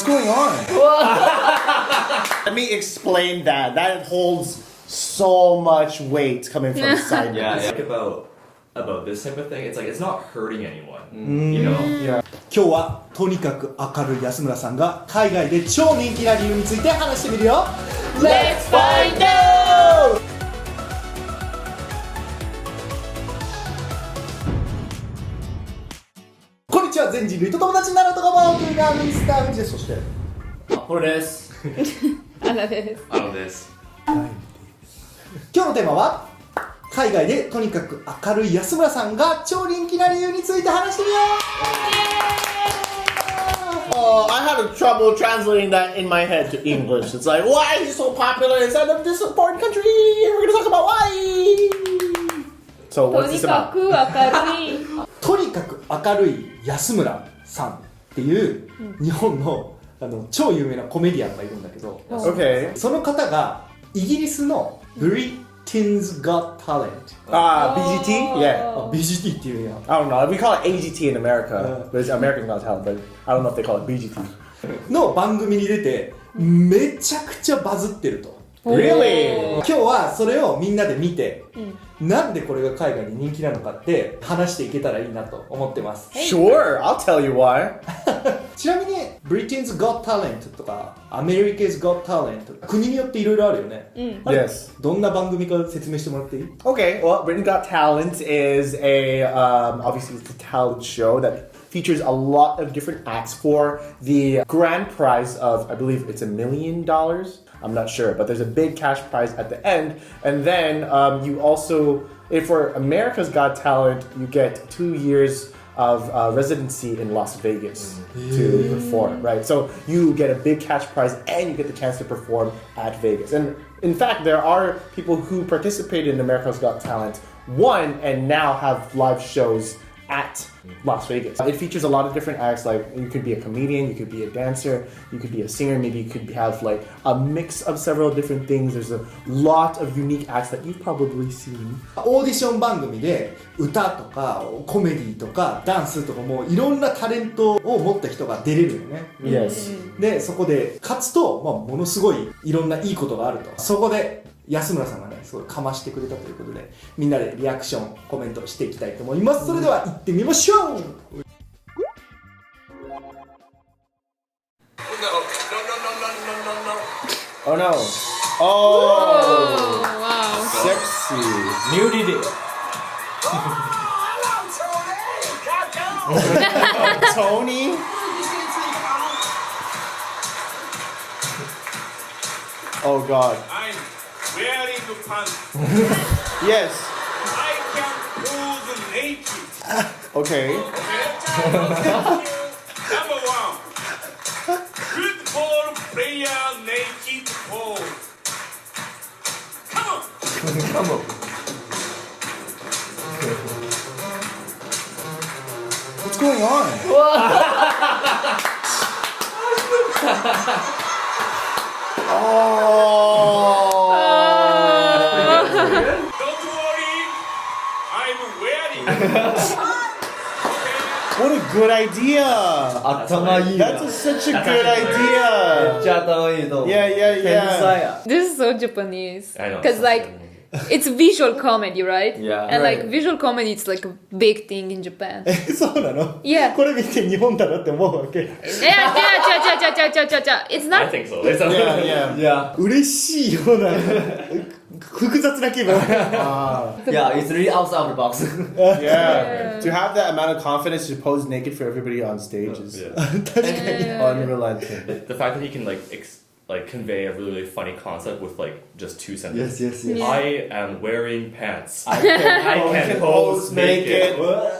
going on? Let me explain that. That holds so much weight coming from the side. Yeah, it's like about this type of thing. It's like it's not hurting anyone. You know? Yeah. 今日はとにかく明るい安村さんが海外で超人気な理由について話してみるよ。Let's find out! こんにちは、全人類と友達になるとかも僕がミスターフジです。そしてこれです。アナです。あのです。今日のテーマは海外でとにかく明るい安村さんが超人気な理由について話してみよう。I had trouble translating that in my head to English. It's like, why is he so popular inside of this important country? We're gonna talk about why. So と what's に this か about? く明るい。とにかく明るい安村さんっていう日本の超有名なコメディアンがいるんだけど、その方がイギリスのBritain's Got Talent. BGT? Yeah. BGT っていうやん。I don't know. We call it AGT in America. But it's American Got Talent. But I don't know if they call it BGT. の番組に出てめちゃくちゃバズってると。Really? 今日はそれをみんなで見て、なんでこれが海外に人気なのかって話していけたらいいなと思ってます。Sure, I'll tell you why. ちなみに Britain's Got Talent とか America's Got Talent 国によっていろいろあるよね。Yes. どんな番組か説明してもらっていい？ Okay, well, Britain's Got Talent is obviously it's a talent show that features a lot of different acts for the grand prize of, I believe it's $1 million. I'm not sure, but there's a big cash prize at the end. And then you also, if for America's Got Talent, you get 2 years of residency in Las Vegas to perform, right? So you get a big cash prize and you get the chance to perform at Vegas. And in fact, there are people who participated in America's Got Talent, won, and now have live shows at Las Vegas. It features a lot of different acts, like you could be a comedian, you could be a dancer, you could be a singer, maybe you could have like a mix of several different things. There's a lot of unique acts that you've probably seen. オーディション番組で歌とかコメディとかダンスとかもいろんなタレントを持った人が出れるよね。Yes. で、そこで勝つと、ものすごいいろんないいことがあると。そこで安村さんがね、すごいかましてくれたということで、みんなでリアクション、コメントしていきたいと思います。それでは行ってみましょう。Oh no. Oh. Wow. Sexy. Nudity. Tony? Oh god. Wearing pants. Yes. I can pose naked. Okay. Number 1. Football player naked pose. Come on. Come on. What's going on? Oh. Don't worry. I'm wearing. What a good idea. 頭いいな。 That's such a good idea. めっちゃ頭いいと思う。 Yeah, yeah, 天 yeah. 才や。 This is so Japanese. I know. Because like it's visual comedy, right? Yeah. And like Right. visual comedy, it's like a big thing in Japan. そうなの？ Yeah. これ見て日本だなって思うわけ。It's not. I think so. It's Yeah, yeah. 嬉しいような複雑な気分。Yeah, it's really outside of the box. Yeah. To have that amount of confidence to pose naked for everybody on stage is unrelenting. The fact that he can like convey a really funny concept with like just 2 sentences. Yes. Yeah. I am wearing pants. I can pose naked.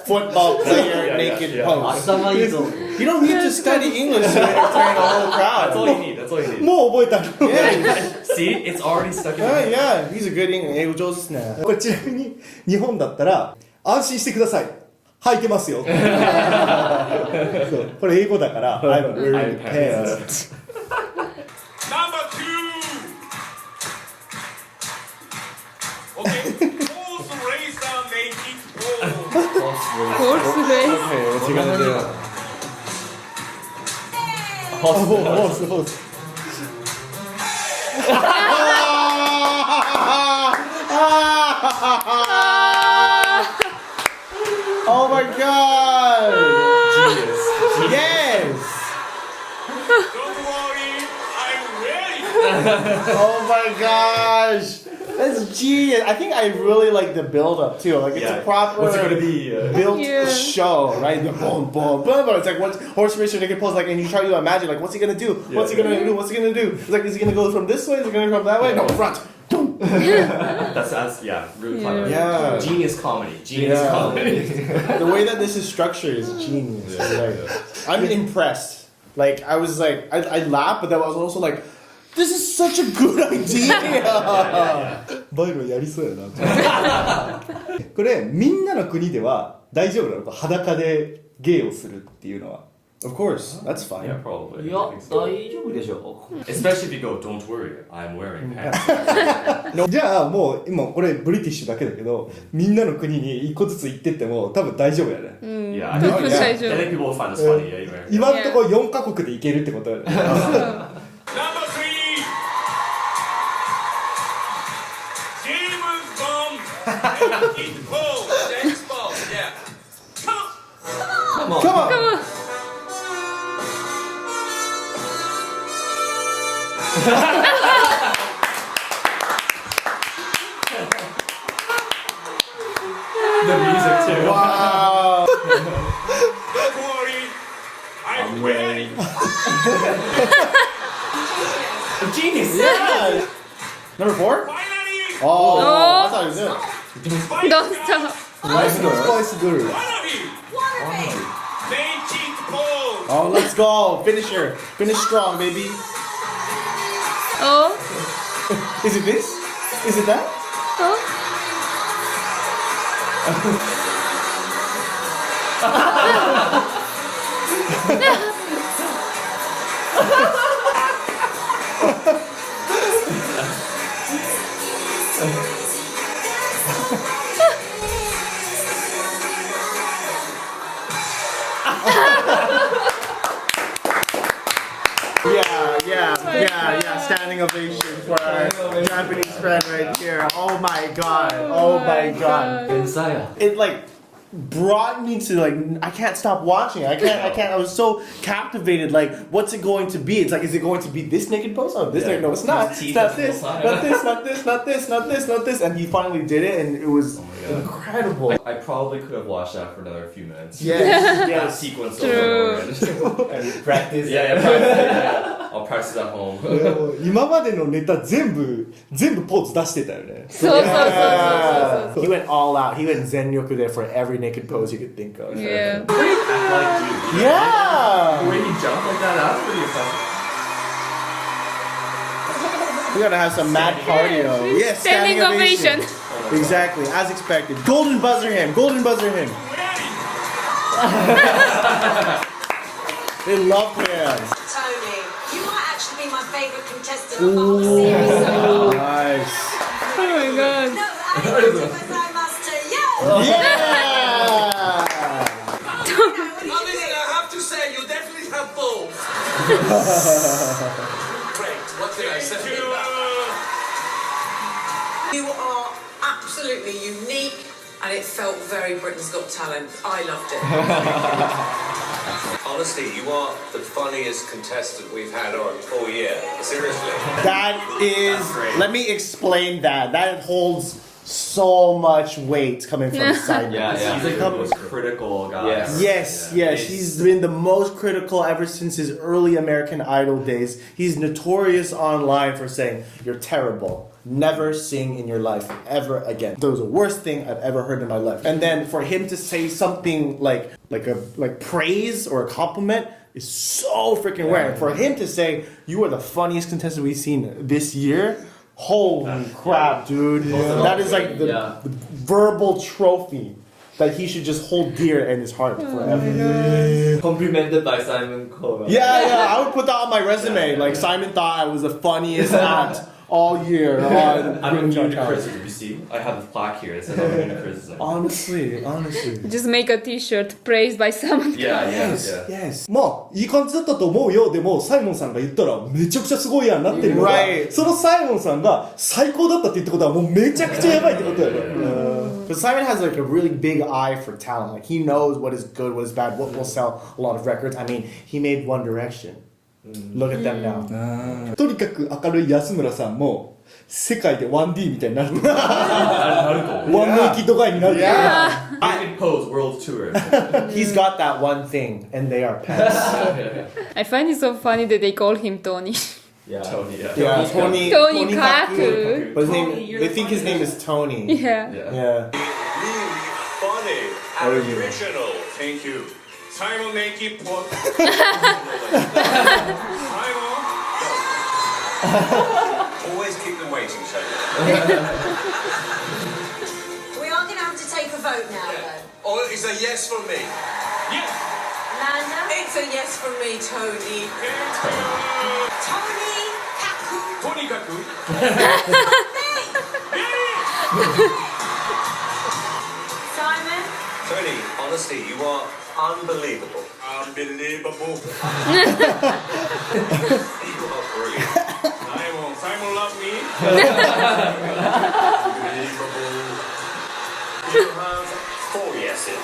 Football player naked pose. 頭いいぞ。 You don't need to study English to entertain the whole That's all you crowd. need. That's all you need. もう覚えたの。See, it's already stuck in your Yeah, head. yeah. He's a good English. 英語上手ですね。これちなみに日本だったら安心してください。履いてますよ。そうこれ英語だから。I'm wearing pants. Number 2. Okay. Horse racer naked pose. Horse race. Okay, what's he gonna do? ホース。Oh my god! Genius. Yes! Don't worry, I'm ready. Oh my gosh! That's genius. I think I really like the build up too. Like it's a proper What's it gonna be? built Yeah. show, right? The boom, boom, boom, boom. It's like what horse racer they can pose like, and you try to imagine like, what's he gonna do? What's he gonna do? What's he gonna do? It's like, is he gonna go from this way? Is he gonna go from that way? No, front. That's really clever. Yeah. Genius comedy. Genius Yeah. comedy. The way that this is structured is genius. Like, I'm impressed. Like I was like, I laughed, but then I was also like, this is such a good idea. バイロンやりそうやな。これみんなの国では大丈夫なのか、裸で芸をするっていうのは。Of course, that's fine. Yeah, probably. いや、大丈夫でしょ Especially if you go, don't worry, I'm wearing pants. じゃあもう今これブリティッシュだけだけど、みんなの国に一個ずつ行ってっても多分大丈夫やね。Yeah, I think, 大丈 I 夫 think people will find this funny. Yeah, you're right. 今んとこ4カ国で行けるってことやね。Number 3, James Bond, James Bond, James Bond, yeah. Come on. Come on. The music too. Wow. Don't worry, I'm ready. Genius. Yeah. Number 4? Finally, Oh, I thought it was it. Don't stop. スパイスグルー。 one of you. Naked pose. Oh, let's go. Finisher. Finish strong, baby. Oh, Is it this? Is it that? oh. Yeah. Standing ovation for our Japanese friend right here. Oh my god. Oh my god. 天才や It like brought me to like I can't stop watching. I can't. I was so captivated. Like, what's it going to be? It's like, is it going to be this naked pose? Oh, this naked? No, it's not. It's not this. Not this. Not this. Not this. Not this. Not this. And he finally did it, and it was incredible. I probably could have watched that for another few minutes. Yes. That Yes. sequence True. over and over again. and practice. Yeah, yeah. I'll practice at home. いやもう今までのネタ全部ポーズ出してたよね。そうそうそうそうそう Yeah. そう He went all out. He went Zenyoku there for every naked pose he could think of. Yeah. Act like you. Yeah. The way he jumped like that, that's pretty impressive. We're gonna have some mad cardio. Yes, Standing ovation. Exactly, as expected. Golden buzzer him. Golden buzzer him. They love him. Tony, you might actually be my favourite contestant of the whole series so far. Nice. Oh my god. No, I must to you. Yeah. Listen, I have to say, you definitely have both. Great. What can I say? You are absolutely unique, and it felt very Britain's Got Talent. I loved it. Honestly, you are the funniest contestant we've had on all year. Seriously. That is. Let me explain that. That holds so much weight coming from Simon. He's like the most critical guy. Yes, he's been the most critical ever since his early American Idol days. He's notorious online for saying, "You're terrible. Never sing in your life ever again." That was the worst thing I've ever heard in my life. And then for him to say something like praise or a compliment is so freaking rare. For him to say, "You are the funniest contestant we've seen this year." Holy crap, dude. That is like the verbal trophy that he should just hold dear in his heart forever. Complimented by Simon Cole. Yeah, I would put that on my resume. Like, Simon thought I was the funniest at all year on I'm immune to Challenge. criticism. You see, I have this plaque here that says I'm immune to criticism. Honestly. Just make a T-shirt praised by someone. Yeah, yeah, Yes, yeah. yes. まあいい感じだったと思うよ。でもサイモンさんが言ったらめちゃくちゃすごいやんなってるのが、 Right. そのサイモンさんが最高だったって言ったことはもうめちゃくちゃやばいってことだよね。But Simon has like a really big eye for talent. Like he knows what is good, what is bad, what will sell a lot of records. I mean, he made One Direction. Look at them now. とにかく明るい安村さんも世界で 1D みたいになる。ワンネイキッドガイになる。 Yeah. I can pose world tour. He's got that one thing, and they are pets. I find it so funny that they call him Tony. Yeah. Tony, yeah. Yeah, Tony. Tony Kaku. Kaku. But his Tony, name, you're they think his name is Tony. Yeah. Yeah. Yeah. Really funny and original. Thank you. Simon make it put. Simon. Always keep them waiting, Simon. We are going to have to take a vote now, though. Oh, it's a yes from me. Yes. Amanda? It's a yes from me, Tony. Tony Kaku. とにかく Simon? Tony, honestly, you are unbelievable. Unbelievable. You are brilliant. Simon love me. Unbelievable. You have 4 yeses.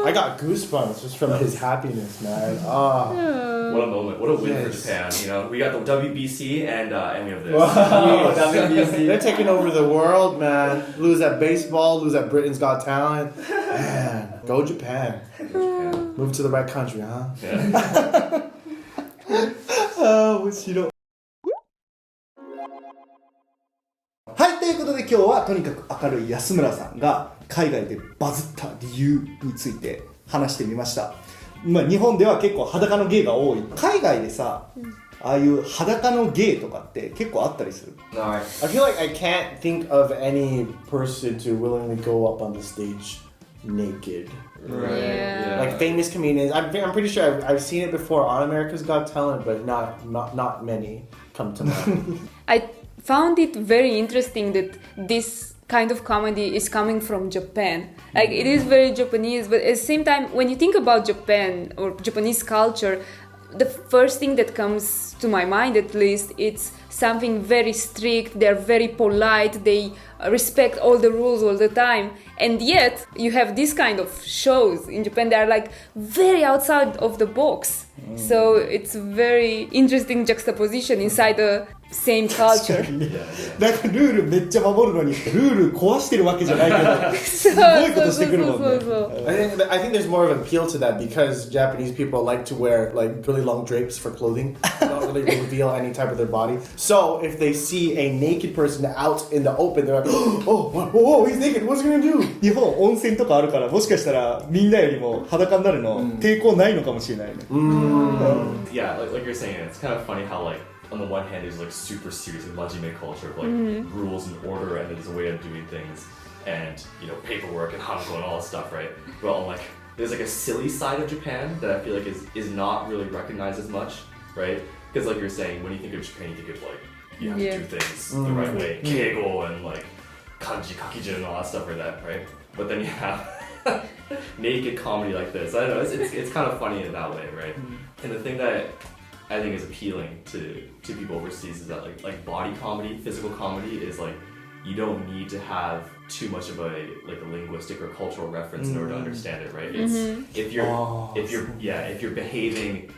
I got goosebumps just from his happiness, man. Ah. What a moment! What a win Yes. for Japan. You know, we got the WBC and we have this. They're taking over the world, man. Lose at baseball, lose at Britain's Got Talent. Man, go Japan. Move to the right country, huh? Yeah. ああ面白い。はい、ということで今日はとにかく明るい安村さんが海外でバズった理由について話してみました。まあ日本では結構裸の芸が多い。海外でさ、ああいう裸の芸とかって結構あったりする。 No, I I feel like I can't think of any person to willingly go up on the stage naked. Yeah. Like famous comedians. I'm pretty sure I've seen it before on America's Got Talent, but not many come to mind. I found it very interesting that this kind of comedy is coming from Japan. Like it is very Japanese, but at the same time, when you think about Japan or Japanese culture, the first thing that comes to my mind, at least, it's something very strict. They're very polite. They respect all the rules all the time. And yet, you have this kind of shows in Japan that are like very outside of the box. So it's very interesting juxtaposition inside the same culture. なんかルールめっちゃ守るのにルール壊してるわけじゃないけどすごいことしてくるもんね。 I think there's more of an appeal to that because Japanese people like to wear like really long drapes for clothing. They don't really reveal any type of their body. So if they see a naked person out in the open, they're like, oh, he's naked. What's he gonna do? 日本温泉とかあるからもしかしたらみんなよりも裸になるの抵抗ないのかもしれないね。 Yeah, like you're saying, it's kind of funny how like on the one hand there's like super serious like majime culture of like rules and order and there's a way of doing things and you know paperwork and hanko and all that stuff, right? But on like there's like a silly side of Japan that I feel like is not really recognized as much, right? Because like you're saying, when you think of Japan, you think of like you have to do things the right way, keigo and like kanji, kakijin and all that stuff like that, right? But then you have naked comedy like this. I don't know, it's kind of funny in that way, right? And the thing that I think is appealing to people overseas is that like body comedy, physical comedy is like you don't need to have too much of a linguistic or cultural reference in order to understand it, right? It's if you're behaving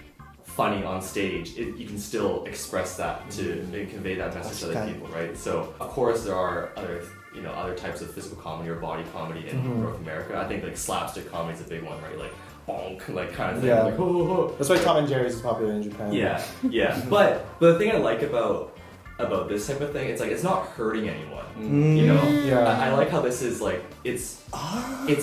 funny on stage, you can still express that to and convey that message to other people, right? So of course there are other types of physical comedy or body comedy in North America. I think like slapstick comedy is a big one, right? Like bonk, like kind of thing. Yeah. Like, ho, ho, ho. That's why Tom and Jerry's is popular in Japan. Yeah. But the thing I like about this type of thing, it's like it's not hurting anyone. You know? Yeah. I like how this is like it's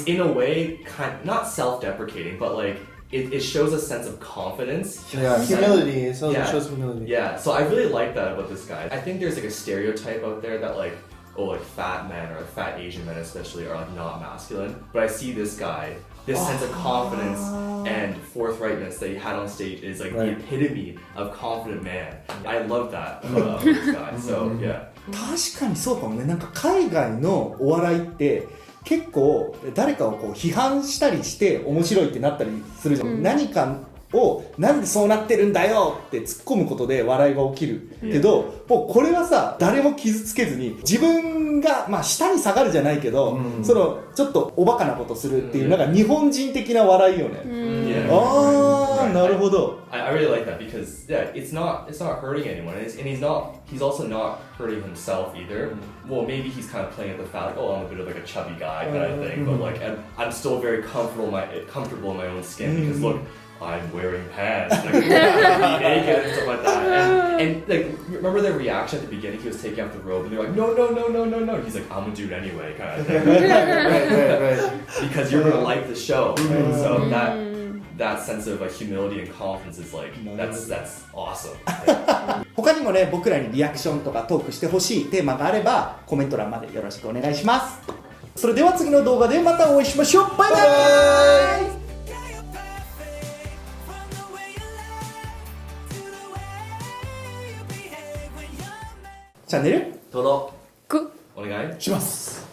in a way not self-deprecating, but like it shows a sense of confidence. Yeah, humility. It Yeah. shows humility. Yeah, so I really like that about this guy. I think there's like a stereotype out there that like oh, like fat men or like fat Asian men especially are like not masculine. But I see this guy, this sense of confidence and forthrightness that he had on stage is like the epitome of confident man. I love that about this guy. So yeah. 確かにそうかもね。なんか海外のお笑いって結構誰かをこう批判したりして面白いってなったりするじゃん。何かをなんでそうなってるんだよって突っ込むことで笑いが起きるけど、もうこれはさ誰も傷つけずに自分がまあ下に下がるじゃないけど、そのちょっとおバカなことするっていうなんか日本人的な笑いよね。ああ、なるほど。I really like that because yeah, it's not hurting anyone, and he's also not hurting himself either. Well, maybe he's kind of playing at the fact, like, oh, I'm a bit of like a chubby guy kind of thing, but like I'm still very comfortable in my own skin because look, I'm wearing pants, like naked and stuff like that. And like remember their reaction at the beginning? He was taking off the robe, and they're like, no. He's like, I'm gonna do it anyway, kind of thing. right. Because you're gonna like the show. And so that sense of like humility and confidence is like that's awesome. 他にもね、僕らにリアクションとかトークしてほしいテーマがあればコメント欄までよろしくお願いします。それでは次の動画でまたお会いしましょう。バイバイ。チャンネル登録お願いします。